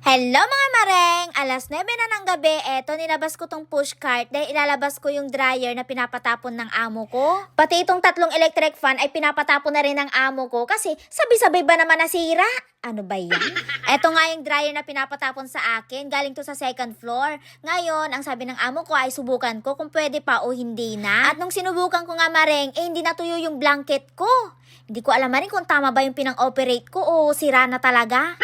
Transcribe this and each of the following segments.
Hello mga mareng! Alas 9 na ng gabi, eto nilabas ko tong pushcart dahil ilalabas ko yung dryer na pinapatapon ng amo ko. Pati itong tatlong electric fan ay pinapatapon na rin ng amo ko kasi sabay-sabay ba naman nasira? Ano ba yan? Eto nga yung dryer na pinapatapon sa akin, galing to sa second floor. Ngayon, ang sabi ng amo ko ay subukan ko kung pwede pa o hindi na. At nung sinubukan ko nga mareng, hindi natuyo yung blanket ko. Hindi ko alam rin kung tama ba yung pinang-operate ko o sira na talaga.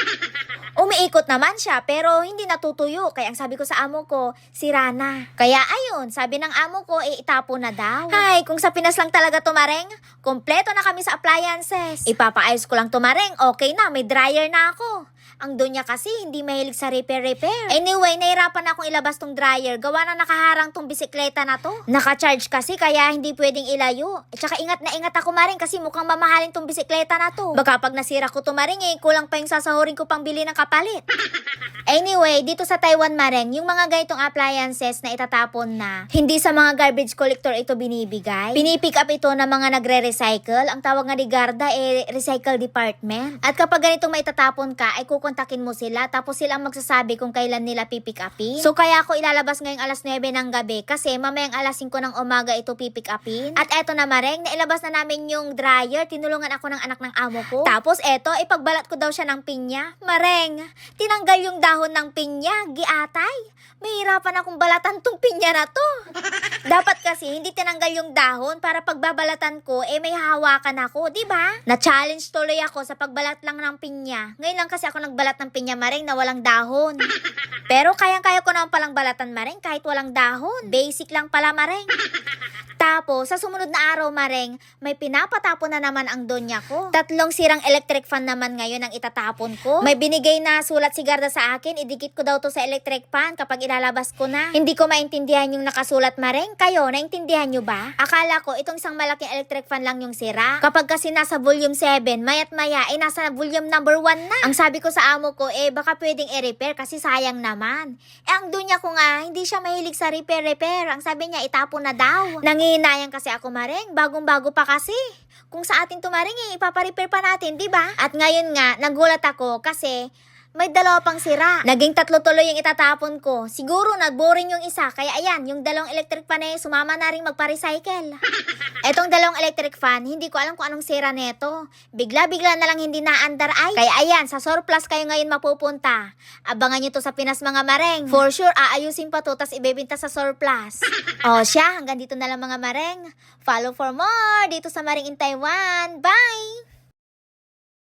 Umiikot naman siya pero hindi natutuyo. Kaya ang sabi ko sa amo ko, sira na. Kaya ayun, sabi ng amo ko, itapon na daw. Hay, kung sa Pinas lang talaga tumareng, kompleto na kami sa appliances. Ipapaayos ko lang tumareng, okay na, may dryer na ako. Ang donya kasi hindi mahilig sa repair. Anyway, nahirapan akong ilabas tong dryer. Gawa na nakaharang tong bisikleta na to. Naka-charge kasi kaya hindi pwedeng ilayo. At saka ingat na ingat ako maring kasi mukhang mamahalin tong bisikleta na to. Baka pag nasira ko to maring kulang pa yung sasahurin ko pang bili ng kapalit. Anyway, dito sa Taiwan maring, yung mga ganitong appliances na itatapon na, hindi sa mga garbage collector ito binibigay. Pinipick up ito ng mga nagre-recycle. Ang tawag nga ni Garda recycle department. At kapag ganitong maitatapon ka, ay kukontakin mo sila tapos sila ang magsasabi kung kailan nila pipick upin. So kaya ako ilalabas ngayong alas 9 ng gabi kasi mamayang alas 5 ng umaga ito pipick upin. At eto na mareng, nailabas na namin yung dryer. Tinulungan ako ng anak ng amo ko. Tapos eto, ipagbalat ko daw siya ng pinya. Mareng, tinanggal yung dahon ng pinya, giatay. Mahirapan akong balatan tong pinya na to. Dapat kasi hindi tinanggal yung dahon para pagbabalatan ko may hawakan ako, di ba? Na-challenge tuloy ako sa pagbalat lang ng pinya. Ngayon lang kasi ako nagbalat ng pinya mareng na walang dahon. Pero kayang-kaya ko naman palang balatan mareng kahit walang dahon. Basic lang pala mareng. Tapos, sa sumunod na araw, mareng, may pinapatapon na naman ang donya ko. 3 sirang electric fan naman ngayon ang itatapon ko. May binigay na sulat si Garda sa akin, idikit ko daw to sa electric fan kapag ilalabas ko na. Hindi ko maintindihan yung nakasulat, mareng. Kayo, naintindihan nyo ba? Akala ko, itong isang malaking electric fan lang yung sira. Kapag kasi nasa volume 7, mayat maya, nasa volume number 1 na. Ang sabi ko sa amo ko, baka pwedeng i-repair kasi sayang naman. Ang donya ko nga, hindi siya mahilig sa repair. Ang sabi niya, itapon na daw. Nangihinayang kasi ako mareng, bagong-bago pa kasi. Kung sa atin tumaring ipaparepair pa natin, di ba? At ngayon nga, nagulat ako kasi may 2 pang sira. Naging 3 tuloy yung itatapon ko. Siguro nag-boring yung isa, kaya ayan, yung 2 electric fan sumama na rin magpa-recycle. Etong 2 electric fan, hindi ko alam kung anong sira neto. Bigla-bigla na lang hindi naandar ay. Kaya ayan, sa surplus kayo ngayon mapupunta. Abangan nyo to sa Pinas mga mareng. For sure, aayusin pa to, tas ibebenta sa surplus. O siya, hanggang dito na lang mga mareng. Follow for more dito sa Maring in Taiwan. Bye!